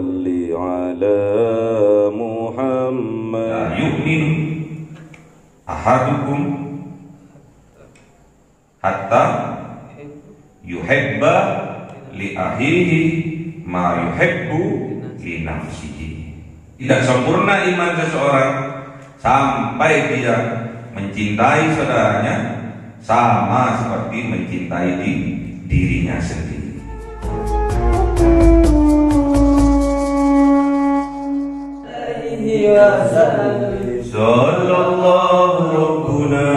صل على محمد. لا يؤمن أحدكم حتى يحب لأخيه ما يحب لنفسه. Tidak sempurna iman seseorang sampai dia mencintai saudaranya sama seperti mencintai dirinya sendiri. Sallallahu Rabbuna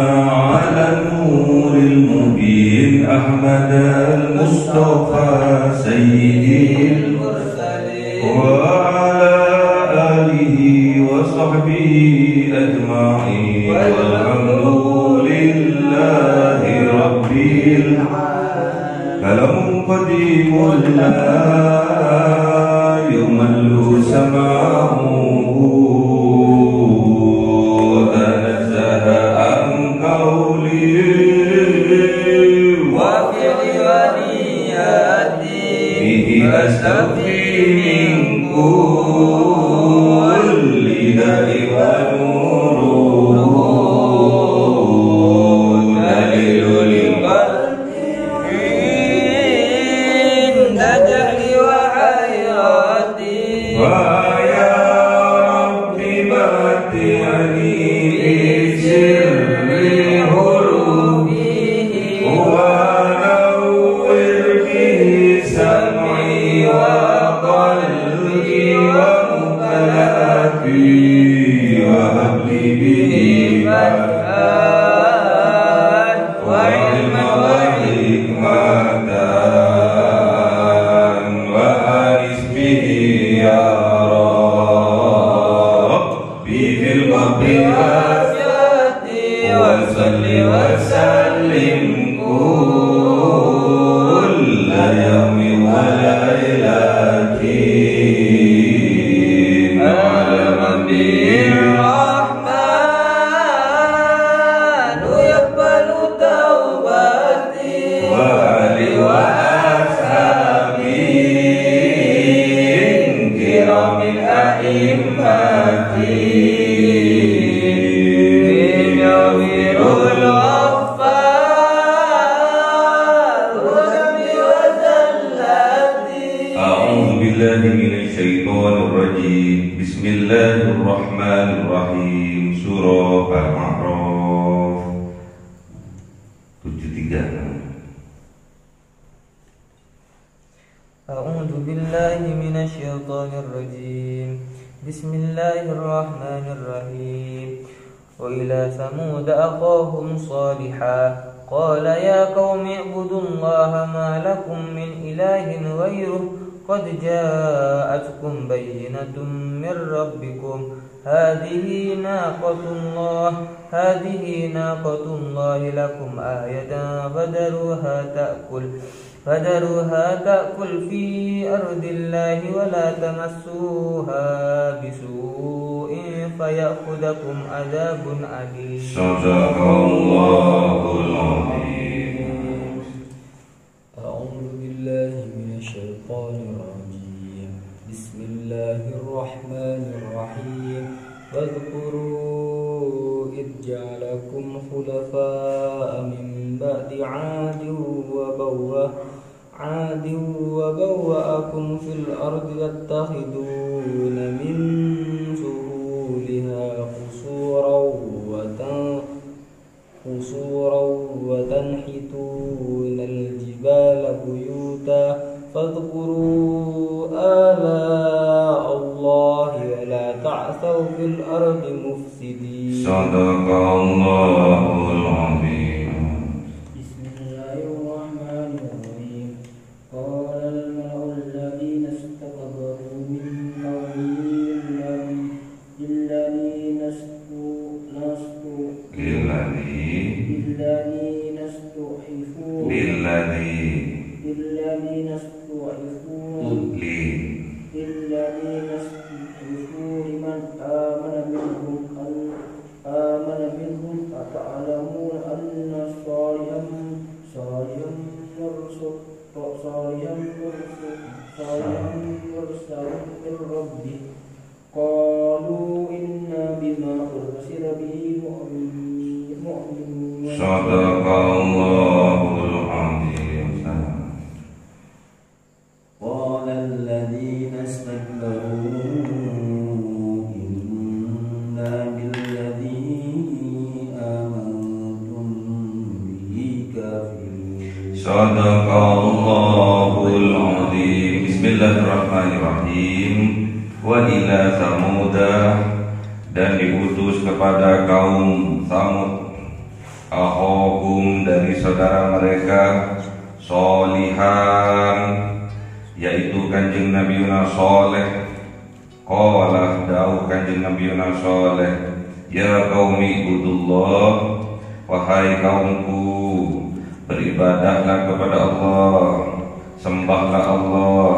ala nuril mubin Ahmad al-Mustafa Sayyidil Mursalin wa ala alihi wa sahbihi ajma'in walhamdulillahi rabbil alamin. Kalamun qadimul la yumallu sama'u أستغفر من كل داء ونور دليل للقلب عند جهل وحيرتي ويا رب متعني بسر حروفه ونور به سمعي وقلبي ومقلبي وهب لي به فتحا وعلما وحكمة وأنس به يا ربي في القبر والسعة وصل وسلم كل يوم وليلة على من به الرحمن يقبل توبتي وآلي وأصحابي كرام الأئمة يغفر الغفار وذنبي وزلتي. أعوذ بالله من الشيطان الرجيم. بسم الله الرحمن الرحيم. Surah Al-A'raf 73. أعوذ بالله من الشيطان الرجيم. بسم الله الرحمن الرحيم. وإلى ثمود أخاهم صالحا قال يا قوم اعبدوا الله ما لكم من إله غيره قد جاءتكم بينة من ربكم هذه ناقة الله لكم آية فذروها تأكل في أرض الله ولا تمسوها بسوء فيأخذكم عذاب أليم. صدق الله العظيم. أعوذ بالله من الشيطان الرجيم. بسم الله الرحمن الرحيم. واذكروا إذ جعلكم خلفاء من بعد عاد وبوأكم في الأرض تتخذون من سهولها قصورا وتنحتون الجبال بيوتا فاذكروا آلاء الله ولا تعثوا في الأرض مفسدين. صدق الله العظيم. بسم الله الرحمن الرحيم. قال الملأ الذين استكبروا من قومه للذين استضعفوا لمن آمن منهم من ربه قالوا إنا بما أرسل به مؤمنون. Sadaqallahul azim. قال الذين استكبروا إنا بالذي آمنتم به كافرون. Sadaqallahul azim. Bismillahirrahmanirrahim. Wa ila Samuda, dan diutus kepada kaum Samud, akhahum, dari saudara mereka, Sholihan, yaitu kanjeng Nabi Saleh. Qala, dawuh kanjeng Nabi Saleh, ya qaumi ibudullah, wahai kaumku, beribadahlah kepada Allah, sembahlah Allah.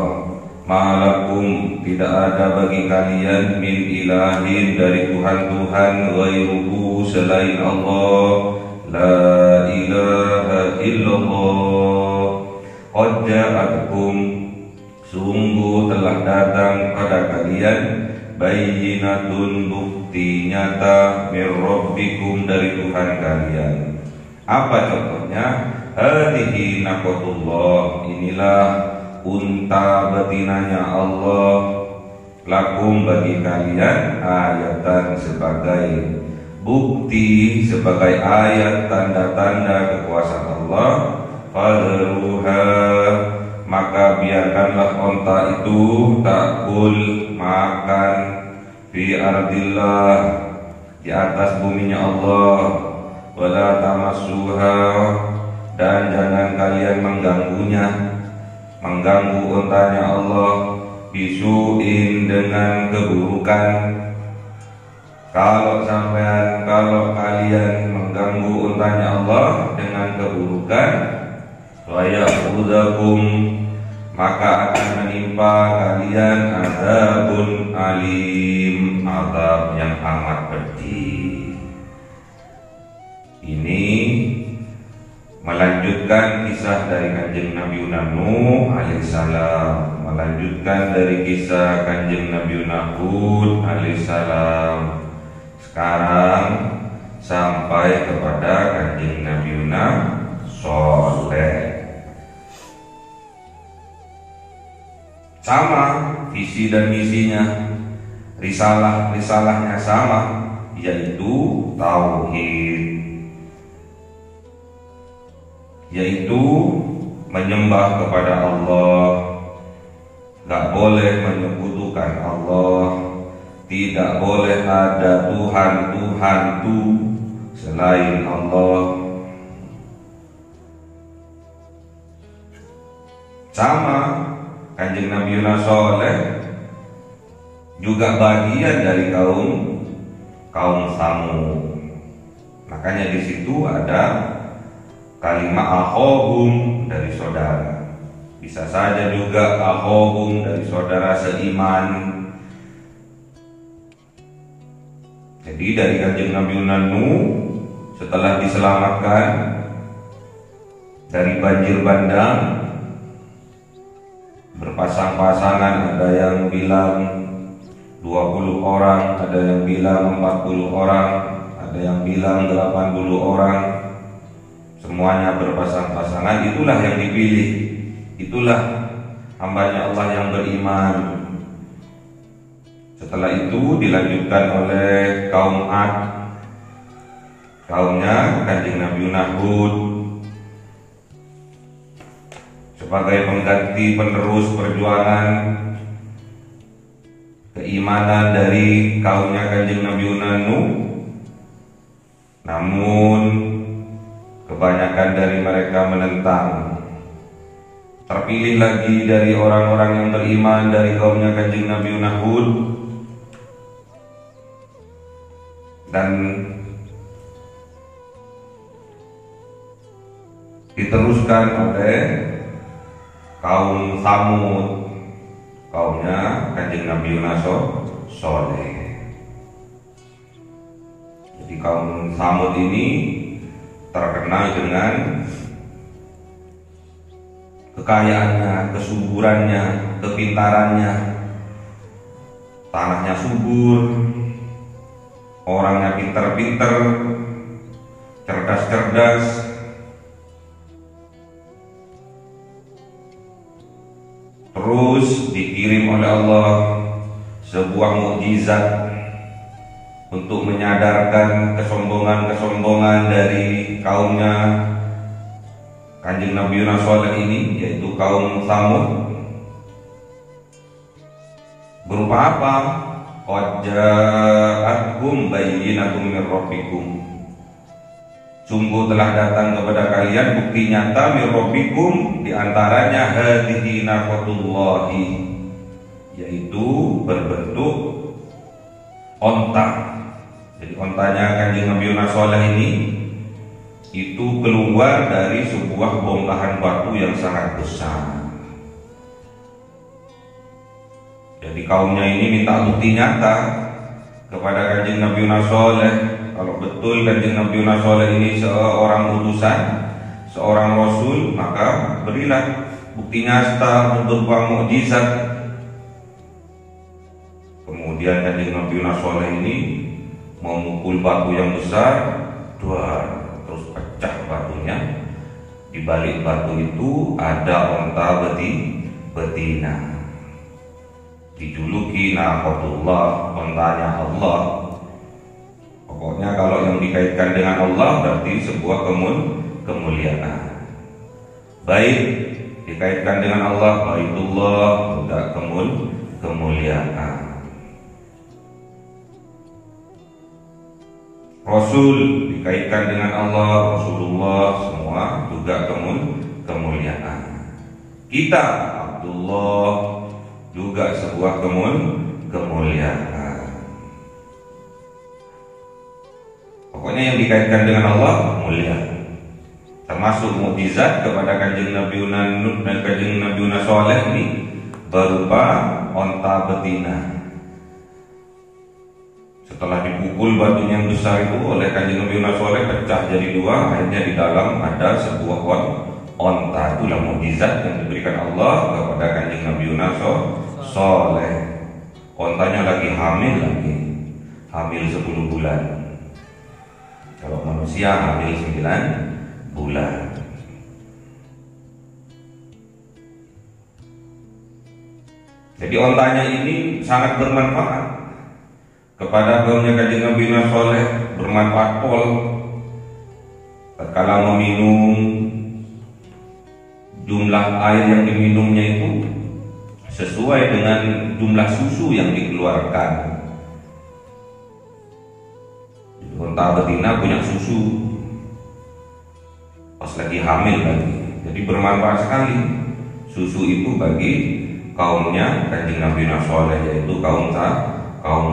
Malakum, tidak ada bagi kalian min ilahin, dari Tuhan-Tuhan, ghairuhu, selain Allah. La ilaha illallah. Qad ja'atkum, sungguh telah datang pada kalian, bayyinatun, bukti nyata, mir rabbikum, dari Tuhan kalian. Apa contohnya? Hadhihi naqatullah, inilah unta betinanya Allah, lakum, bagi kalian, ayatan, sebagai bukti, sebagai ayat tanda-tanda kekuasaan Allah. Fadruha, maka biarkanlah unta itu takul, makan, fi ardillah, di atas buminya Allah. Wala tamassuha, dan jangan kalian mengganggunya, mengganggu untanya Allah, bisuin, dengan keburukan. Kalau kalian mengganggu untanya Allah dengan keburukan, wayakhudzakum, maka akan menimpa kalian azabun alim, azab yang amat pedih. Ini melanjutkan kisah dari kanjeng Nabi Nuh alaihissalam, melanjutkan dari kisah kanjeng Nabi Hud alaihissalam. Sekarang sampai kepada kanjeng Nabi Saleh. Sama visi dan misinya, risalahnya sama, yaitu tauhid, yaitu menyembah kepada Allah, gak boleh menyekutukan Allah, tidak boleh ada Tuhan tu selain Allah. Sama kanjeng Nabi Saleh juga bagian dari kaum Samud. Makanya di situ ada kalimat akhahum, dari saudara. Bisa saja juga akhahum, dari saudara seiman. Jadi dari kanjeng Nabi Nuh, setelah diselamatkan dari banjir bandang, berpasang-pasangan, ada yang bilang 20 orang, ada yang bilang 40 orang, ada yang bilang 80 orang. Semuanya berpasang-pasangan, itulah yang dipilih, itulah hambanya Allah yang beriman. Setelah itu dilanjutkan oleh kaum Ad, kaumnya kanjeng Nabi Hud, sebagai pengganti penerus perjuangan keimanan dari kaumnya kanjeng Nabi Nuh. Namun kebanyakan dari mereka menentang. Terpilih lagi dari orang-orang yang beriman dari kaumnya kanjeng Nabi Hud, dan diteruskan oleh kaum Samud, kaumnya kanjeng Nabi Saleh. Jadi kaum Samud ini terkenal dengan kekayaannya, kesuburannya, kepintarannya, tanahnya subur, orangnya pinter-pinter, cerdas-cerdas. Terus dikirim oleh Allah sebuah mukjizat untuk menyadarkan kesombongan-kesombongan dari kaumnya Kanjeng Nabi Yunus Shalih ini, yaitu kaum Tsamud. Berupa apa? Qad ja'atkum bayyinatun min rabbikum. Sungguh telah datang kepada kalian bukti nyata min rabbikum, di antaranya hadhihi naqatullahi, yaitu berbentuk onta. Jadi ontanya Kanjeng Nabi Yunus Shalih ini itu keluar dari sebuah bongkahan batu yang sangat besar. Jadi kaumnya ini minta bukti nyata kepada Kanjeng Nabi Yunus Shalih, kalau betul Kanjeng Nabi Yunus Shalih ini seorang utusan, seorang rasul, maka berilah bukti nyata berupa mukjizat. Kemudian Kanjeng Nabi Yunus Shalih ini memukul batu yang besar, terus pecah batunya. Di balik batu itu ada onta betina, dijuluki naqatullah, ontanya Allah. Pokoknya kalau yang dikaitkan dengan Allah berarti sebuah kemuliaan. Baik dikaitkan dengan Allah, baitullah, juga kemuliaan. Rasul dikaitkan dengan Allah, Rasulullah, semua juga kemuliaan. Kita Abdullah juga sebuah kemuliaan. Pokoknya yang dikaitkan dengan Allah mulia. Termasuk mukjizat kepada Kanjeng Nabi Yunus Shalih ini berupa onta betina. Setelah dipukul batunya yang besar itu oleh Kanjeng Nabi Yunus Shalih, pecah jadi dua. Akhirnya di dalam ada sebuah onta. Itulah mukjizat yang diberikan Allah kepada Kanjeng Nabi Yunus Shalih. Ontanya lagi hamil 10 bulan. Kalau manusia hamil 9 bulan. Jadi ontanya ini sangat bermanfaat kepada kaumnya Kanjeng Nabi Yunus Shalih, bermanfaat pol tatkala meminum. Jumlah air yang diminumnya itu sesuai dengan jumlah susu yang dikeluarkan. Onta betina punya susu pas lagi hamil lagi. Jadi bermanfaat sekali susu itu bagi kaumnya Kanjeng Nabi Yunus Shalih, yaitu kaum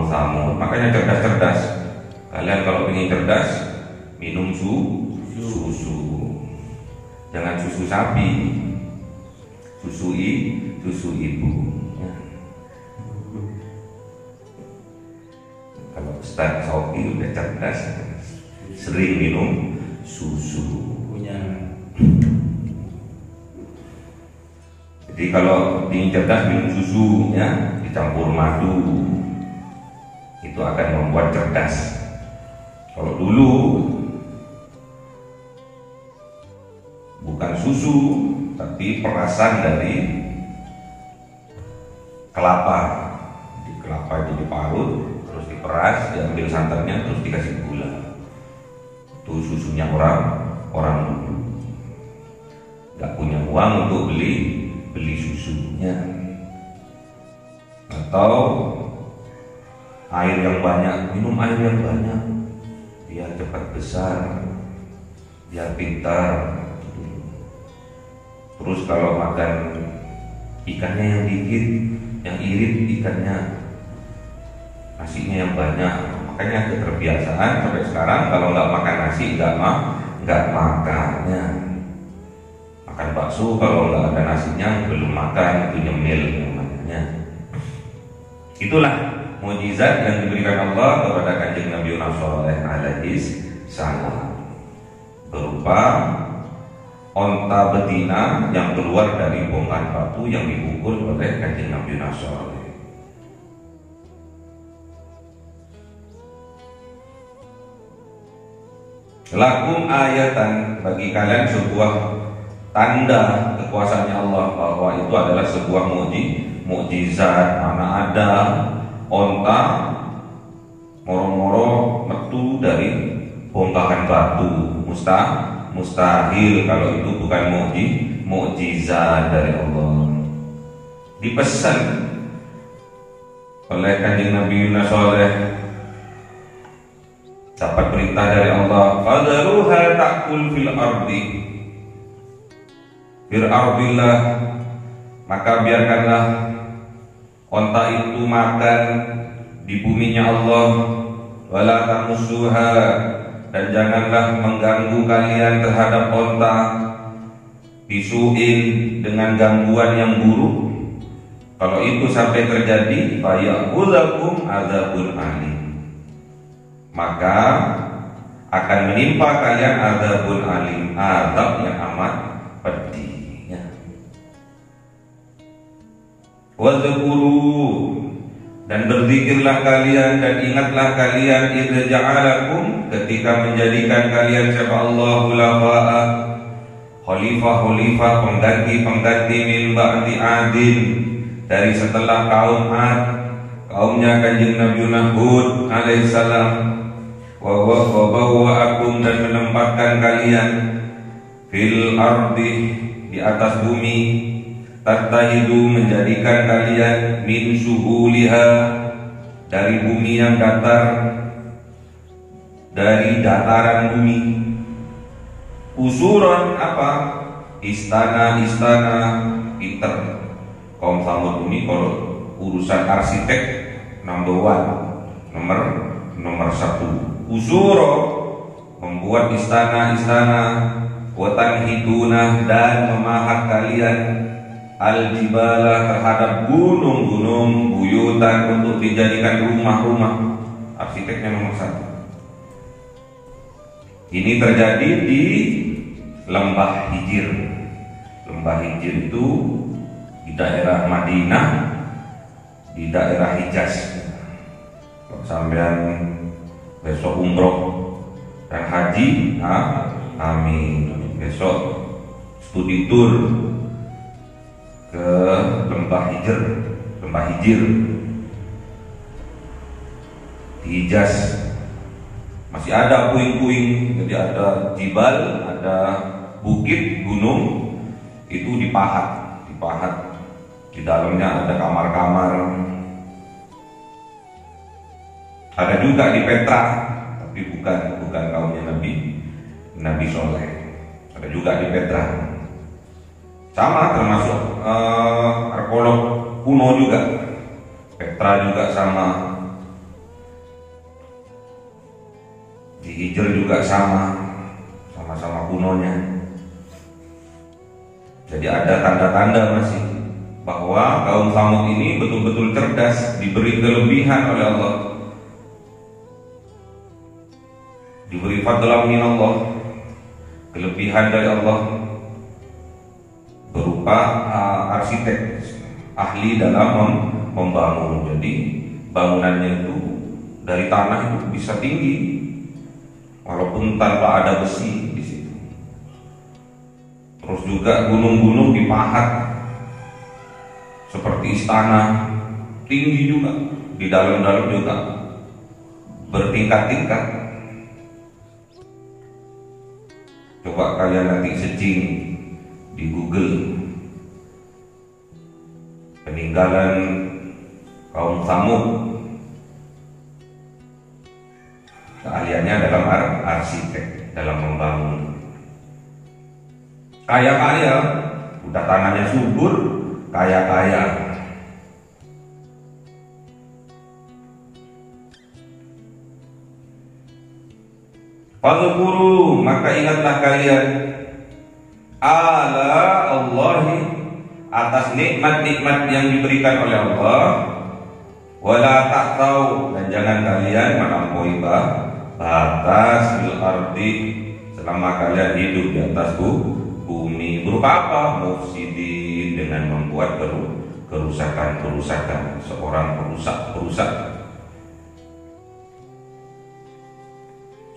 Tsamud. Makanya cerdas-cerdas. Kalian kalau ingin cerdas, minum susu. Jangan susu sapi, susu ibu. Kalau Ustaz Sofi udah cerdas, sering minum susu. Jadi kalau ingin cerdas, minum susu, ya, dicampur madu, itu akan membuat cerdas. Kalau dulu bukan susu, tapi perasan dari kelapa. Di kelapa itu diparut, terus diperas, diambil santannya, terus dikasih gula. Itu susunya orang dulu. Gak punya uang untuk beli susunya. Atau air yang banyak, minum air yang banyak, biar cepat besar, biar pintar. Terus kalau makan ikannya yang dikit, yang irit ikannya, nasinya yang banyak. Makanya keterbiasaan sampai sekarang kalau nggak makan nasi nggak makannya. Makan bakso kalau nggak ada nasinya belum makan, itu nyemil namanya. Itulah mukjizat yang diberikan Allah kepada Kanjeng Nabi Yunus Shalih alaihi salam, berupa onta betina yang keluar dari bongkahan batu yang dipukul oleh Kanjeng Nabi Yunus Shalih. Lakum ayatan, bagi kalian sebuah tanda kekuasaannya Allah, bahwa itu adalah sebuah mukjizat. Mana ada onta moro-moro metu dari bongkahan batu, mustahil kalau itu bukan mukjizat dari Allah. Dipesan oleh Kanjeng Nabi Yunus Saleh, dapat perintah dari Allah, fadharuha ta'kul fil ardillah, maka biarkanlah onta itu makan di buminya Allah, wala tamussuha, dan janganlah mengganggu kalian terhadap onta bisuin, dengan gangguan yang buruk. Kalau itu sampai terjadi, fayaqulakum adzabun alim, maka akan menimpa kalian adzabun alim, azab yang amat pedih. Wadzkuru, dan berzikirlah kalian dan ingatlah kalian, idza ja'alakum, ketika menjadikan kalian siapa Allah khulafa'a, khalifah-khalifah, pengganti-pengganti, min ba'di adin, dari setelah kaum Ad, kaumnya Kanjeng Nabi Hud alaihissalam, wa bawwa'akum, dan menempatkan kalian fil ardi, di atas bumi, tattahidu, menjadikan kalian min suhuliha, dari bumi yang datar, dari dataran bumi, usuran apa? Istana-istana pinter. Kaum Samud ini kalau urusan arsitek number 1, nomor 1. Usuro, membuat istana-istana, watan hiduna, dan memahat kalian al-jibala, terhadap gunung-gunung, buyutan, untuk dijadikan rumah-rumah. Arsiteknya nomor 1. Ini terjadi di Lembah Hijir. Lembah Hijir itu di daerah Madinah, di daerah Hijaz. Kalau sampean besok umroh dan haji, amin. Besok studi tour ke Lembah Hijir di Hijaz. Masih ada puing-puing, jadi ada jibal, ada bukit, gunung, itu dipahat. Di dalamnya ada kamar-kamar. Ada juga di Petra, tapi bukan kaumnya Nabi Soleh. Ada juga di Petra. Sama, termasuk arkeolog kuno juga. Petra juga sama. Di Hijr juga sama-sama kunonya. Jadi ada tanda-tanda masih bahwa kaum Samud ini betul-betul cerdas, diberi kelebihan oleh Allah, diberi fadlan min Allah, kelebihan dari Allah berupa arsitek, ahli dalam membangun. Jadi bangunannya itu dari tanah itu bisa tinggi, walaupun tanpa ada besi di situ. Terus juga gunung-gunung dipahat seperti istana, tinggi juga, di dalam-dalam juga bertingkat-tingkat. Coba kalian nanti searching di Google peninggalan kaum Samud. Keahliannya dalam arsitek, dalam membangun. Kaya-kaya, udah tanahnya subur, kaya-kaya. Fadhkuru, maka ingatlah kalian ala Allahi, atas nikmat-nikmat yang diberikan oleh Allah. Wala ta'tau, dan jangan kalian melampaui batas fil ardi, selama kalian hidup di atas bumi. Berupa apa? Mufsidin, dengan membuat kerusakan, seorang perusak.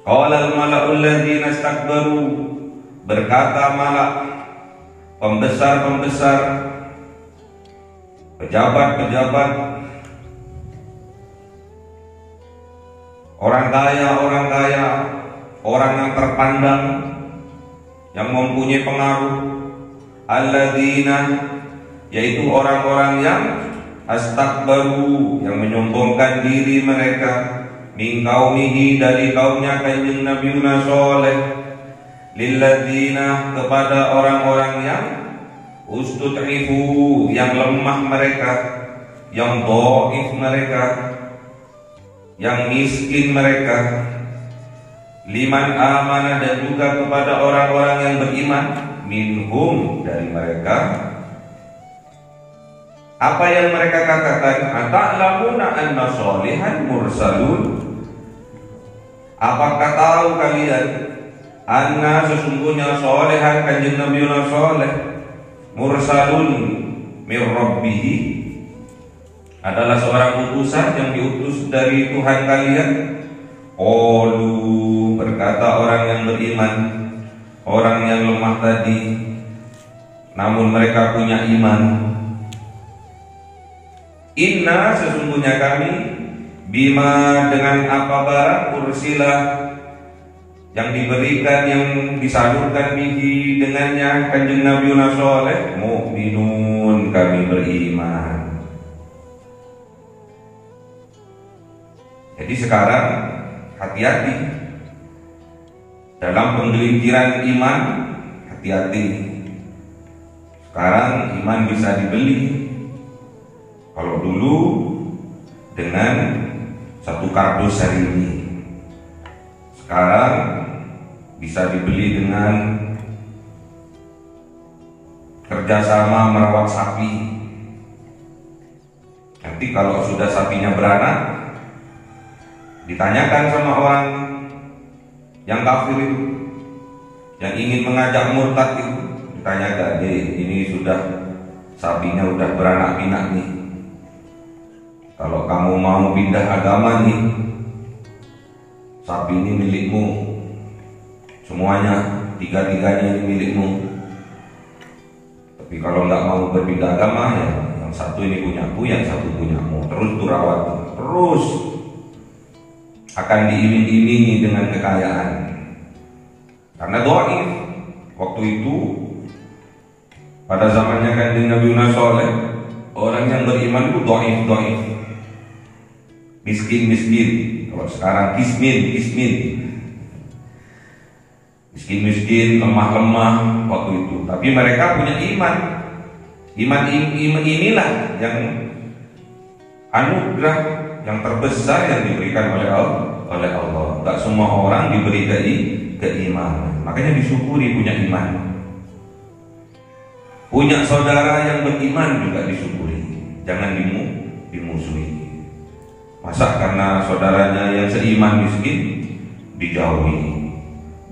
Qala al-mala'ul ladzina istakbaru, berkata malak, pembesar-pembesar, pejabat-pejabat, orang kaya, orang yang terpandang, yang mempunyai pengaruh, alladzina, yaitu orang-orang yang astakbaru, yang menyombongkan diri mereka, min qaumihi, dari kaumnya kanjeng Nabi Shalih, lilladzina, kepada orang-orang yang ustud'ifu, yang lemah mereka, yang dhaif mereka, yang miskin mereka, liman amana, dan juga kepada orang-orang yang beriman, minhum, dari mereka. Apa yang mereka katakan? Ata'lamuna anna sholihan mursalun, apakah tahu kalian anna, sesungguhnya sholihan, kanjeng Nabi Shalih, mursalun mir rabbihi, adalah seorang utusan yang diutus dari Tuhan kalian. Qalu, berkata orang yang beriman, orang yang lemah tadi, namun mereka punya iman, inna, sesungguhnya kami, bima, dengan apa barang, ursilah, yang diberikan, yang disalurkan, bihi, dengannya, kanjeng Nabi Shalih, mu'minun, kami beriman. Jadi sekarang hati-hati dalam penggelinciran iman, hati-hati. Sekarang iman bisa dibeli. Kalau dulu dengan satu kardus hari ini, sekarang bisa dibeli dengan kerjasama merawat sapi. Nanti kalau sudah sapinya beranak, ditanyakan sama orang yang kafir itu, yang ingin mengajak murtad itu, ditanyakan, ini sudah sapinya udah beranak pinak nih, kalau kamu mau pindah agama nih, sapi ini milikmu, semuanya, tiga-tiganya ini milikmu. Tapi kalau nggak mau berpindah agama, ya yang satu ini punyaku, yang satu punyamu. Terus tuh rawat, terus akan diiming-imingi dengan kekayaan. Karena dhaif waktu itu, pada zamannya kanjeng Nabi Shalih, orang yang beriman itu dhaif, miskin. Kalau sekarang kismin, miskin, lemah waktu itu. Tapi mereka punya iman. Iman inilah yang anugerah yang terbesar yang diberikan oleh Allah. Gak semua orang diberi keimanan. Makanya disyukuri punya iman. Punya saudara yang beriman juga disyukuri. Jangan dimusuhi. Masa karena saudaranya yang seiman miskin dijauhi,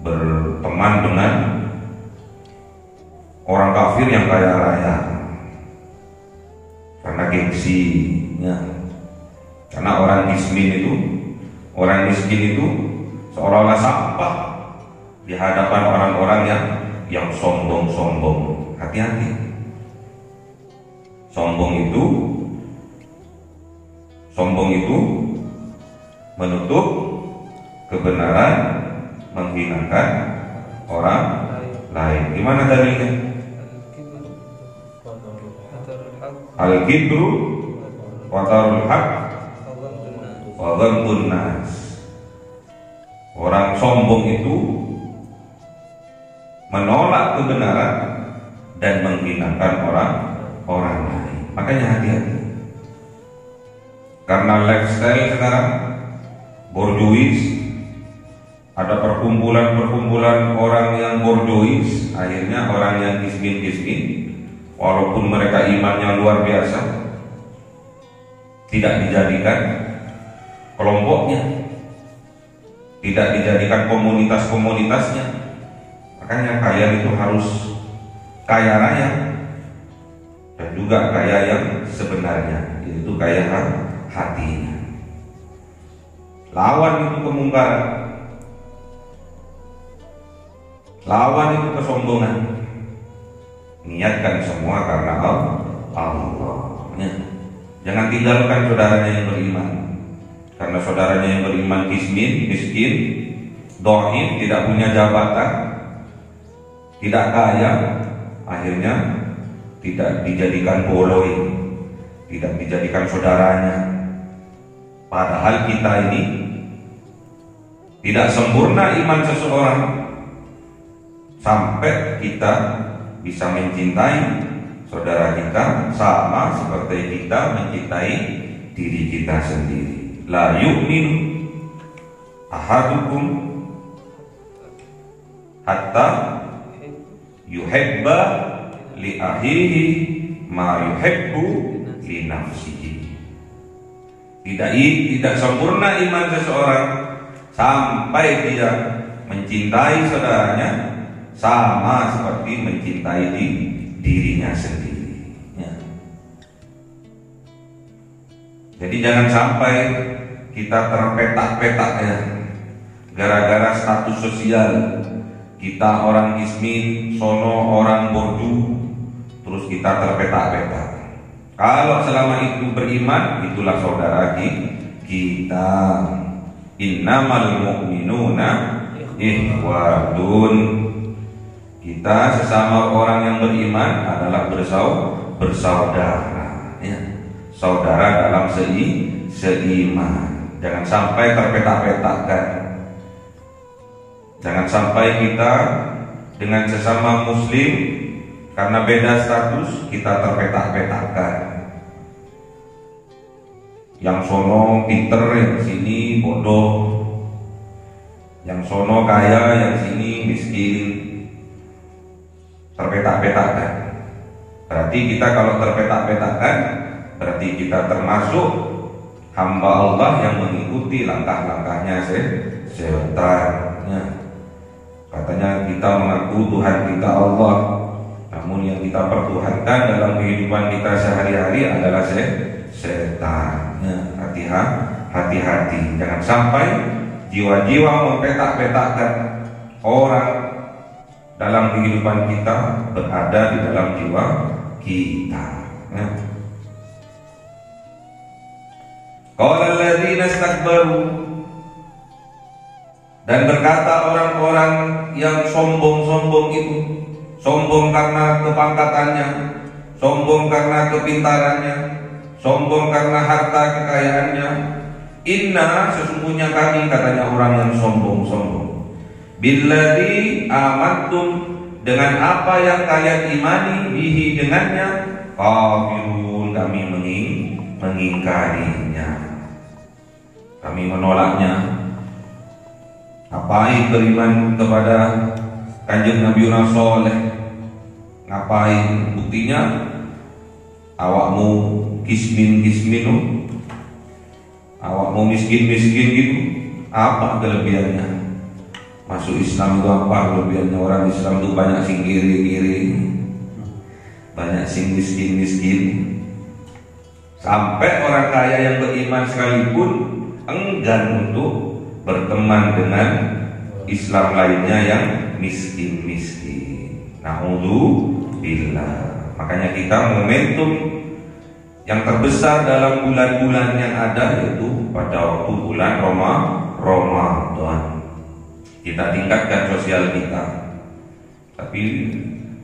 berteman dengan orang kafir yang kaya raya karena gengsinya. Karena orang miskin itu seolah-olah sampah di hadapan orang-orang yang sombong. Hati-hati. Sombong itu menutup kebenaran, menghinakan orang lain. Gimana dalilnya? Al-kibru watarul haq wa ghamtun nas. Orang sombong itu menolak kebenaran dan menghinakan orang lain. Makanya hati-hati. Karena lifestyle sekarang borjuis, ada perkumpulan orang yang borjuis, akhirnya orang yang kismin, walaupun mereka imannya luar biasa, tidak dijadikan kelompoknya, tidak dijadikan komunitasnya. Makanya kalian itu harus kaya raya dan juga kaya yang sebenarnya, yaitu kaya hatinya. Lawan itu kemungkaran, Lawan itu kesombongan. Niatkan semua karena Allah. Ya. Jangan tinggalkan saudaranya yang beriman. Karena saudaranya yang beriman miskin, dhaif, tidak punya jabatan, tidak kaya, akhirnya tidak dijadikan boloi, tidak dijadikan saudaranya. Padahal kita ini tidak sempurna iman seseorang sampai kita bisa mencintai saudara kita sama seperti kita mencintai diri kita sendiri. La yu'minu ahadukum hatta yuhibba li akhihi ma yuhibbu li nafsihi. Tidak sempurna iman seseorang sampai dia mencintai saudaranya sama seperti mencintai dirinya sendiri. Ya. Jadi jangan sampai kita terpetak-petak ya, gara-gara status sosial. Kita orang miskin, sono orang borju, terus kita terpetak-petak. Kalau selama itu beriman, itulah saudara kita. Innamal mu'minuna ikhwatun. Kita sesama orang yang beriman adalah bersaudara, ya. Saudara dalam seiman. Jangan sampai terpetak-petakkan. Jangan sampai kita dengan sesama muslim karena beda status kita terpetak-petakkan. Yang sono pinter, yang sini bodoh. Yang sono kaya, yang sini miskin. Terpetak-petakkan. Berarti kita kalau terpetak-petakkan, berarti kita termasuk hamba Allah yang mengikuti langkah-langkahnya setan. Ya. Katanya kita mengaku Tuhan kita Allah, namun yang kita pertuhankan dalam kehidupan kita sehari-hari adalah setan. Ya. Hati-hati, jangan sampai jiwa-jiwa mempetak-petakkan orang dalam kehidupan kita berada di dalam jiwa kita. Ya. Qala alladzina istakbaru, dan berkata orang-orang yang sombong-sombong itu, sombong karena kepangkatannya, sombong karena kepintarannya, sombong karena harta kekayaannya. Inna, sesungguhnya kami, katanya orang yang sombong-sombong, billadzi amantum, dengan apa yang kalian imani, bihi dengannya, kafirun, kami mengingkarinya, kami menolaknya. Ngapain beriman kepada Kanjeng Nabi Rasul? Ngapain? Buktinya awakmu kismin, awakmu miskin gitu. Apa kelebihannya? Masuk Islam itu apa kelebihannya? Orang Islam itu banyak sing kiri, banyak sing miskin. Sampai orang kaya yang beriman sekalipun enggan untuk berteman dengan Islam lainnya yang miskin. Na'udzubillah. Makanya kita momentum yang terbesar dalam bulan-bulan yang ada yaitu pada waktu bulan Ramadan. Kita tingkatkan sosial kita. Tapi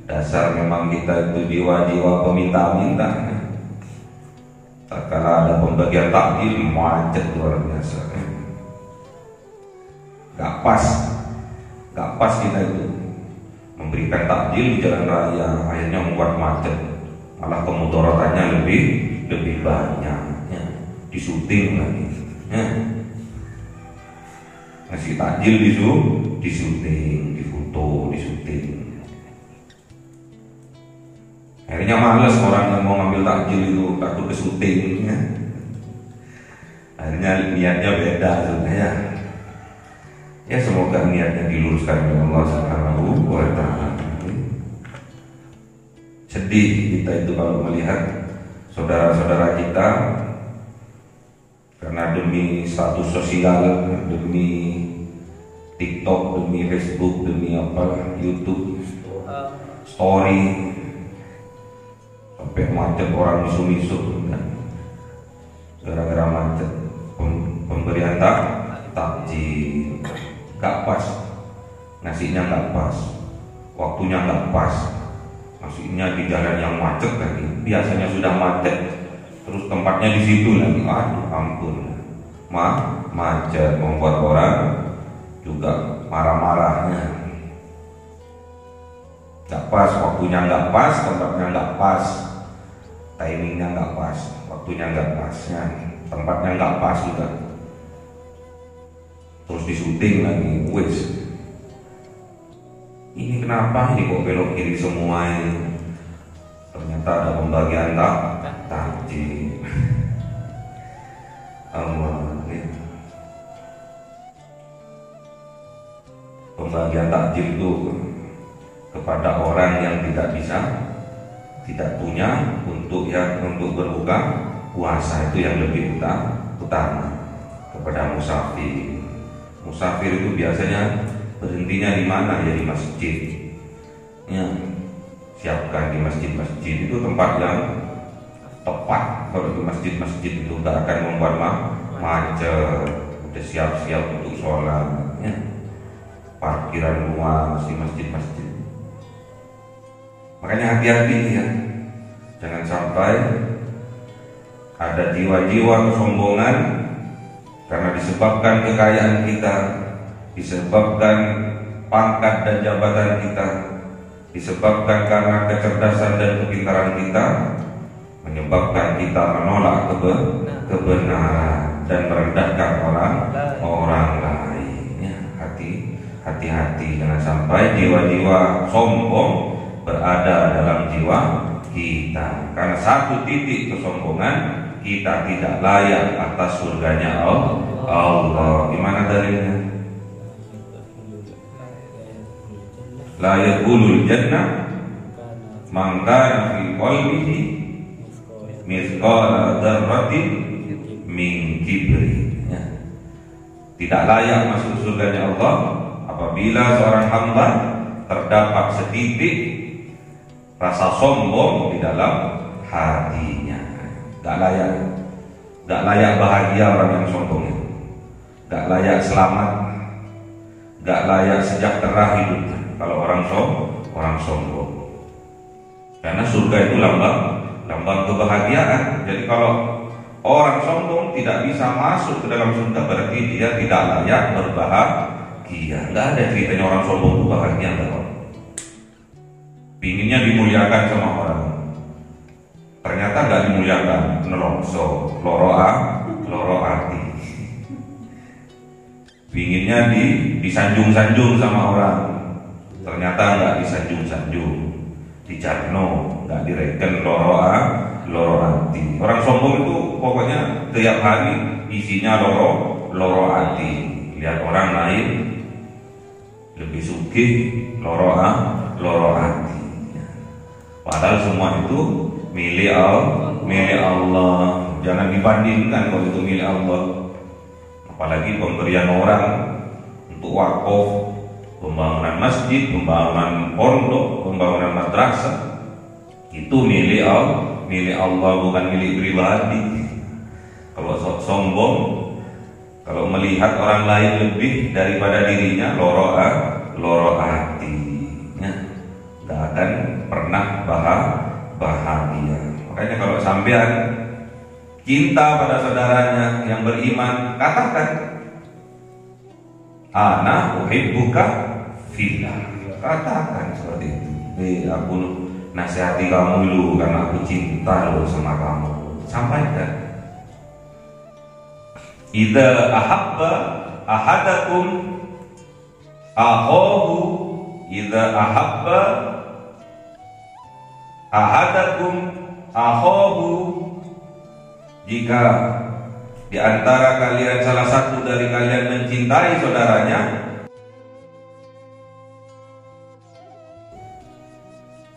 dasar memang kita itu jiwa-jiwa peminta-minta. Tatkala ada pembagian takjil macet luar biasa. Gak pas kita itu memberikan takjil di jalan raya, akhirnya membuat macet. Malah kemudaratannya lebih banyak, ya. Disuting lagi, ya. Ngasih takjil disuting, difoto, disuting. Akhirnya males orang yang mau ngambil takjil itu, takut kesuting, ya. Akhirnya niatnya beda sebenarnya. Ya semoga niatnya diluruskan oleh Allah Subhanahu wa Ta'ala. Sedih kita itu kalau melihat saudara-saudara kita karena demi status sosial, demi TikTok, demi Facebook, demi apa, YouTube, story, sampai macet orang misu-misu kan? Gara-gara macet. Pemberian takjil gak pas, nasinya gak pas, waktunya gak pas, nasinya di jalan yang macet lagi, biasanya sudah macet, terus tempatnya di situ lagi, aduh ampun, macet membuat orang juga marah-marahnya. Gak pas, waktunya gak pas, tempatnya gak pas, timingnya gak pas, waktunya gak pasnya, tempatnya gak pas juga. Terus disuting lagi, wes. Ini kenapa ini kok belok kiri semua ini? Ternyata ada pembagian takjil. Pembagian takjil itu kepada orang yang tidak punya untuk berbuka puasa, itu yang lebih utama. Kepada musafir. Musafir itu biasanya berhentinya di mana? Ya di masjid. Ya, siapkan di masjid-masjid itu tempat yang tepat. Kalau di masjid-masjid itu nggak akan membuat macet. Udah siap-siap untuk sholat. Ya. Parkiran luas di masjid-masjid. Makanya hati-hati ya. Jangan sampai ada jiwa-jiwa kesombongan karena disebabkan kekayaan kita, disebabkan pangkat dan jabatan kita, disebabkan karena kecerdasan dan kepintaran kita, menyebabkan kita menolak kebenaran dan merendahkan orang lain. Ya, hati-hati jangan sampai jiwa-jiwa sombong berada dalam jiwa kita, karena satu titik kesombongan kita tidak layak atas surganya Allah. Gimana dalilnya? La yadkhulul jannah man kana fi qalbihi mithqala dzarratin min kibri. Ya. Tidak layak masuk surganya Allah apabila seorang hamba terdapat setitik rasa sombong di dalam hatinya. Gak layak bahagia orang yang sombong itu. Gak layak selamat, gak layak sejahtera hidupnya kalau orang sombong. Karena surga itu lambang kebahagiaan. Jadi kalau orang sombong tidak bisa masuk ke dalam surga, berarti dia tidak layak berbahagia. Gak ada ceritanya orang sombong itu bahagia. Pinginnya dimuliakan sama orang, ternyata nggak dimuliakan, nelongso, loro hati. Pinginnya disanjung-sanjung sama orang, ternyata nggak disanjung-sanjung, dijarno, nggak direken, loro hati. Orang sombong itu pokoknya tiap hari isinya loro hati. Lihat orang lain lebih sugih, loro hati. Padahal semua itu milik Allah. Jangan dibandingkan kalau itu milik Allah. Apalagi pemberian orang untuk wakaf, pembangunan masjid, pembangunan pondok, pembangunan madrasah, itu milik Allah, bukan milik pribadi. Kalau sombong, kalau melihat orang lain lebih daripada dirinya, loro hati, nggak akan pernah bahagia. Makanya kalau sampean cinta pada saudaranya yang beriman, katakan ana uhibbuka fillah. Katakan seperti itu. Aku nasihati kamu dulu karena aku cinta loh sama kamu. Sampaikan. Idza ahabba ahadakum akhahu, idza ahabba ahadakum akhahu, jika di antara kalian salah satu dari kalian mencintai saudaranya,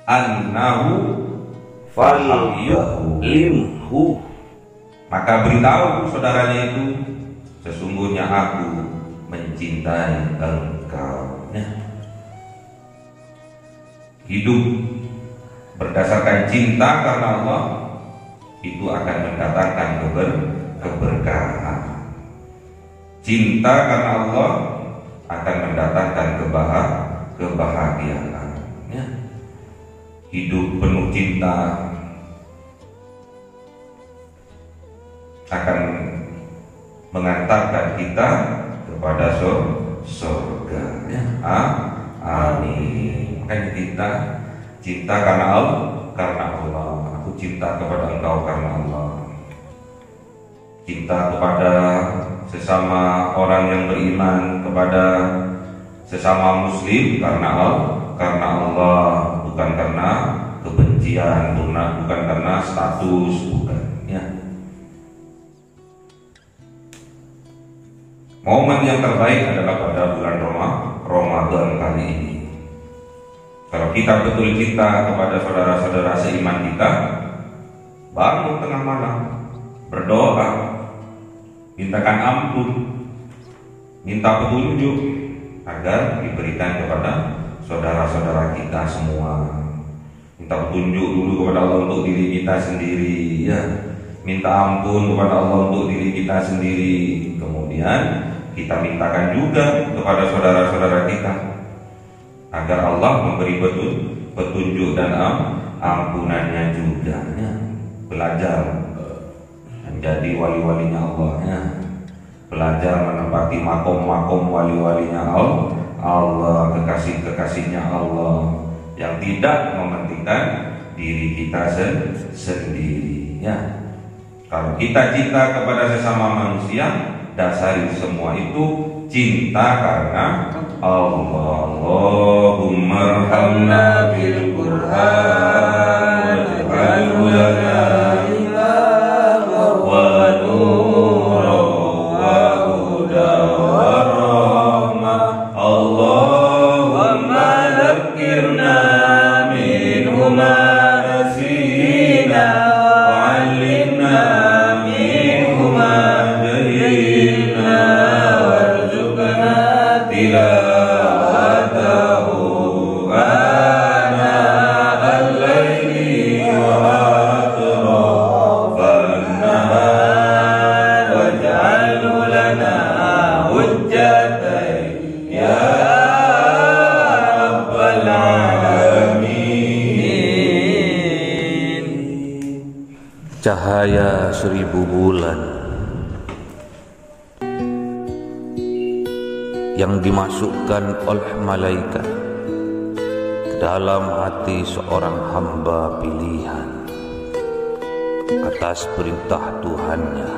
annahu falyulimhu, maka beritahu saudaranya itu, sesungguhnya aku mencintai engkau. Hidup berdasarkan cinta karena Allah itu akan mendatangkan keberkahan. Cinta karena Allah akan mendatangkan kebahagiaan. Hidup penuh cinta akan mengantarkan kita kepada surga. Amin. Makanya kita cinta karena Allah. Aku cinta kepada engkau karena Allah. Cinta kepada sesama orang yang beriman, kepada sesama muslim karena Allah, bukan karena kebencian, bukan karena status, bukan. Momen yang terbaik adalah pada bulan Ramadan kali ini. Kalau kita betul cinta kepada saudara-saudara seiman kita, bangun tengah malam, berdoa, mintakan ampun, minta petunjuk agar diberikan kepada saudara-saudara kita semua. Minta petunjuk dulu kepada Allah untuk diri kita sendiri, minta ampun kepada Allah untuk diri kita sendiri. Kemudian kita mintakan juga kepada saudara-saudara kita agar Allah memberi petunjuk dan ampunannya juga. Belajar menjadi wali-walinya Allah, belajar menempati makom-makom wali-walinya Allah, kekasih-kekasihnya Allah, yang tidak mementingkan diri kita sendiri. Kalau kita cinta kepada sesama manusia, dasari semua itu cinta karena Allah. Allahumma arhamna bil Qur'an waj'alhu lana imaman wa nuran wa hudan wa rahmah. Allahumma dhakkirna minhu ma nasina wa 'allimna minhu ma jahilna warzuqna tilawatahu ana al-laili wa atrafan nahar waj'alhu lana hujjatan ya rabbal alamin. Cahaya 1000 bulan yang dimasukkan oleh malaikat ke dalam hati seorang hamba pilihan atas perintah Tuhannya,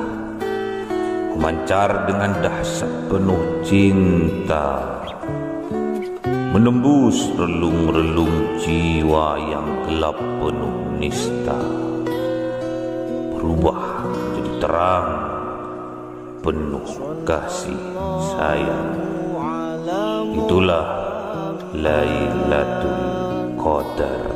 memancar dengan dahsyat penuh cinta, menembus relung-relung jiwa yang gelap penuh nista, berubah menjadi terang penuh kasih sayang. Itulah Lailatul Qadar.